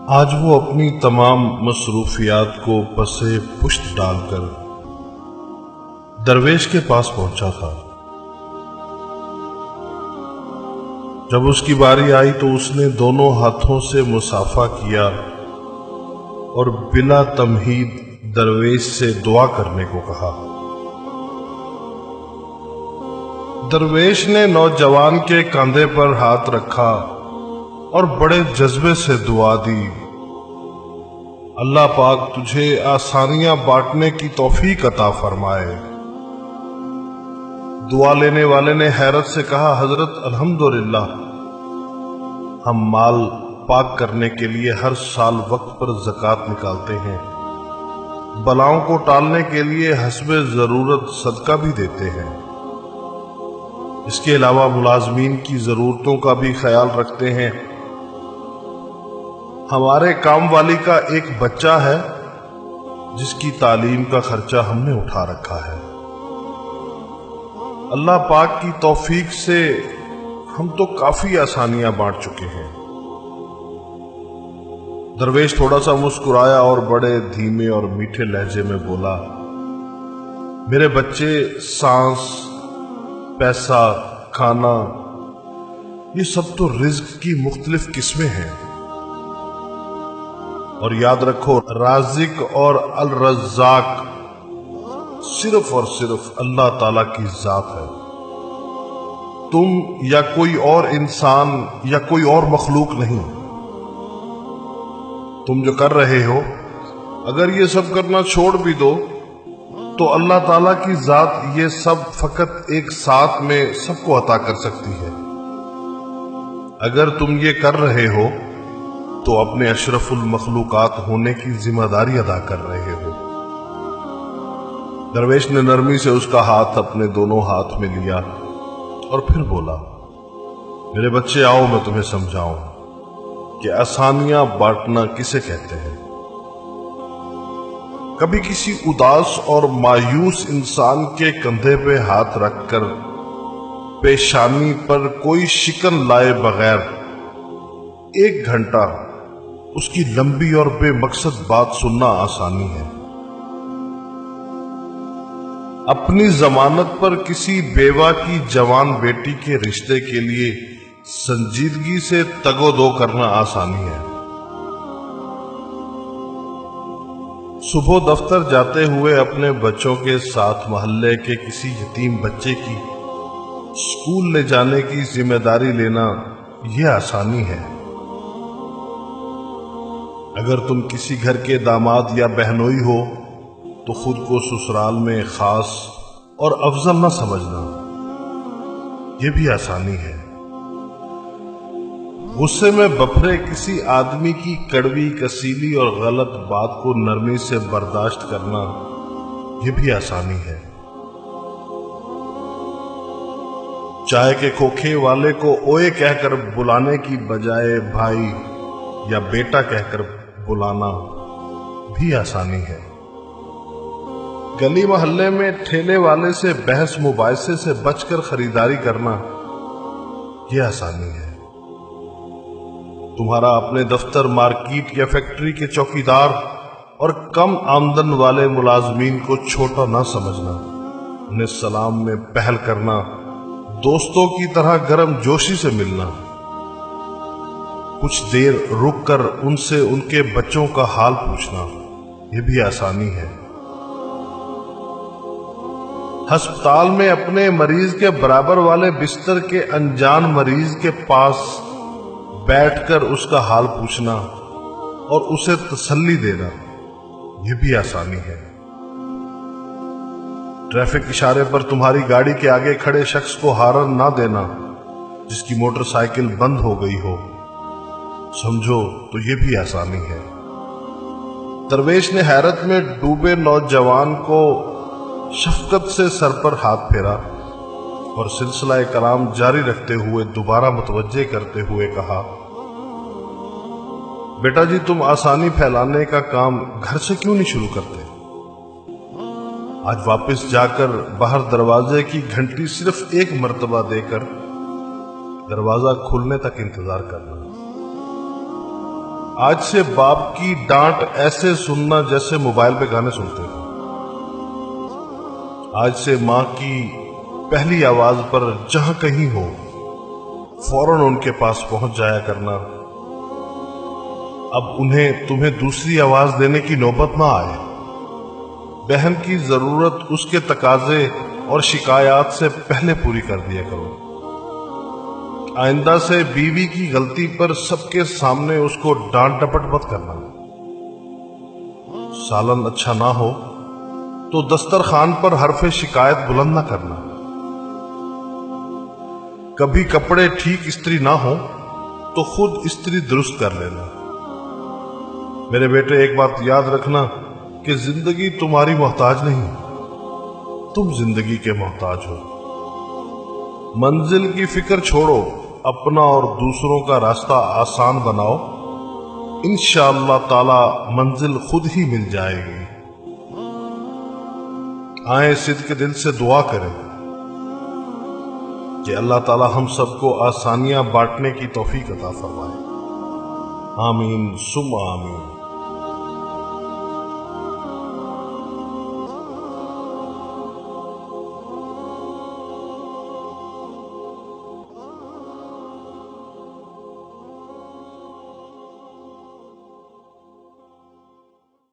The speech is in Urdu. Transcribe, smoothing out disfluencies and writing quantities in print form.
آج وہ اپنی تمام مصروفیات کو پسے پشت ڈال کر درویش کے پاس پہنچا تھا۔ جب اس کی باری آئی تو اس نے دونوں ہاتھوں سے مصافحہ کیا اور بلا تمہید درویش سے دعا کرنے کو کہا۔ درویش نے نوجوان کے کاندھے پر ہاتھ رکھا اور بڑے جذبے سے دعا دی، اللہ پاک تجھے آسانیاں بانٹنے کی توفیق عطا فرمائے۔ دعا لینے والے نے حیرت سے کہا، حضرت الحمدللہ، ہم مال پاک کرنے کے لیے ہر سال وقت پر زکوٰۃ نکالتے ہیں، بلاؤں کو ٹالنے کے لیے حسب ضرورت صدقہ بھی دیتے ہیں، اس کے علاوہ ملازمین کی ضرورتوں کا بھی خیال رکھتے ہیں۔ ہمارے کام والی کا ایک بچہ ہے جس کی تعلیم کا خرچہ ہم نے اٹھا رکھا ہے۔ اللہ پاک کی توفیق سے ہم تو کافی آسانیاں بانٹ چکے ہیں۔ درویش تھوڑا سا مسکرایا اور بڑے دھیمے اور میٹھے لہجے میں بولا، میرے بچے سانس، پیسہ، کھانا، یہ سب تو رزق کی مختلف قسمیں ہیں، اور یاد رکھو رازق اور الرزاق صرف اور صرف اللہ تعالی کی ذات ہے۔ تم یا کوئی اور انسان یا کوئی اور مخلوق نہیں۔ تم جو کر رہے ہو، اگر یہ سب کرنا چھوڑ بھی دو تو اللہ تعالی کی ذات یہ سب فقط ایک ساتھ میں سب کو عطا کر سکتی ہے۔ اگر تم یہ کر رہے ہو تو اپنے اشرف المخلوقات ہونے کی ذمہ داری ادا کر رہے ہو۔ درویش نے نرمی سے اس کا ہاتھ اپنے دونوں ہاتھ میں لیا اور پھر بولا، میرے بچے آؤ میں تمہیں سمجھاؤں کہ آسانیاں بانٹنا کسے کہتے ہیں۔ کبھی کسی اداس اور مایوس انسان کے کندھے پہ ہاتھ رکھ کر پیشانی پر کوئی شکن لائے بغیر 1 گھنٹہ اس کی لمبی اور بے مقصد بات سننا آسانی ہے۔ اپنی ضمانت پر کسی بیوہ کی جوان بیٹی کے رشتے کے لیے سنجیدگی سے تگ و دو کرنا آسانی ہے۔ صبح دفتر جاتے ہوئے اپنے بچوں کے ساتھ محلے کے کسی یتیم بچے کی اسکول لے جانے کی ذمہ داری لینا یہ آسانی ہے۔ اگر تم کسی گھر کے داماد یا بہنوئی ہو تو خود کو سسرال میں خاص اور افضل نہ سمجھنا، یہ بھی آسانی ہے۔ غصے میں بپھرے کسی آدمی کی کڑوی، کسیلی اور غلط بات کو نرمی سے برداشت کرنا، یہ بھی آسانی ہے۔ چائے کے کھوکھے والے کو اوئے کہہ کر بلانے کی بجائے بھائی یا بیٹا کہہ کر بلانا بھی آسانی ہے۔ گلی محلے میں ٹھیلے والے سے بحث مباحثے سے بچ کر خریداری کرنا، یہ آسانی ہے۔ تمہارا اپنے دفتر، مارکیٹ یا فیکٹری کے چوکیدار اور کم آمدن والے ملازمین کو چھوٹا نہ سمجھنا، انہیں سلام میں پہل کرنا، دوستوں کی طرح گرم جوشی سے ملنا، کچھ دیر رک کر ان سے ان کے بچوں کا حال پوچھنا، یہ بھی آسانی ہے۔ ہسپتال میں اپنے مریض کے برابر والے بستر کے انجان مریض کے پاس بیٹھ کر اس کا حال پوچھنا اور اسے تسلی دینا، یہ بھی آسانی ہے۔ ٹریفک اشارے پر تمہاری گاڑی کے آگے کھڑے شخص کو ہارن نہ دینا جس کی موٹر سائیکل بند ہو گئی ہو، سمجھو تو یہ بھی آسانی ہے۔ درویش نے حیرت میں ڈوبے نوجوان کو شفقت سے سر پر ہاتھ پھیرا اور سلسلہ کلام جاری رکھتے ہوئے دوبارہ متوجہ کرتے ہوئے کہا، بیٹا جی، تم آسانی پھیلانے کا کام گھر سے کیوں نہیں شروع کرتے؟ آج واپس جا کر باہر دروازے کی گھنٹی صرف 1 مرتبہ دے کر دروازہ کھلنے تک انتظار کرنا۔ آج سے باپ کی ڈانٹ ایسے سننا جیسے موبائل پہ گانے سنتے ہو۔ آج سے ماں کی پہلی آواز پر جہاں کہیں ہو فوراً ان کے پاس پہنچ جایا کرنا۔ اب انہیں تمہیں دوسری آواز دینے کی نوبت نہ آئے۔ بہن کی ضرورت اس کے تقاضے اور شکایات سے پہلے پوری کر دیا کرو۔ آئندہ سے بیوی کی غلطی پر سب کے سامنے اس کو ڈانٹ ڈپٹ مت کرنا۔ سالن اچھا نہ ہو تو دسترخوان پر حرف شکایت بلند نہ کرنا۔ کبھی کپڑے ٹھیک استری نہ ہو تو خود استری درست کر لینا۔ میرے بیٹے، ایک بات یاد رکھنا کہ زندگی تمہاری محتاج نہیں، تم زندگی کے محتاج ہو۔ منزل کی فکر چھوڑو، اپنا اور دوسروں کا راستہ آسان بناؤ، انشاءاللہ تعالی منزل خود ہی مل جائے گی۔ آئیں صدق دل سے دعا کریں کہ اللہ تعالی ہم سب کو آسانیاں بانٹنے کی توفیق عطا فرمائے۔ آمین ثم آمین۔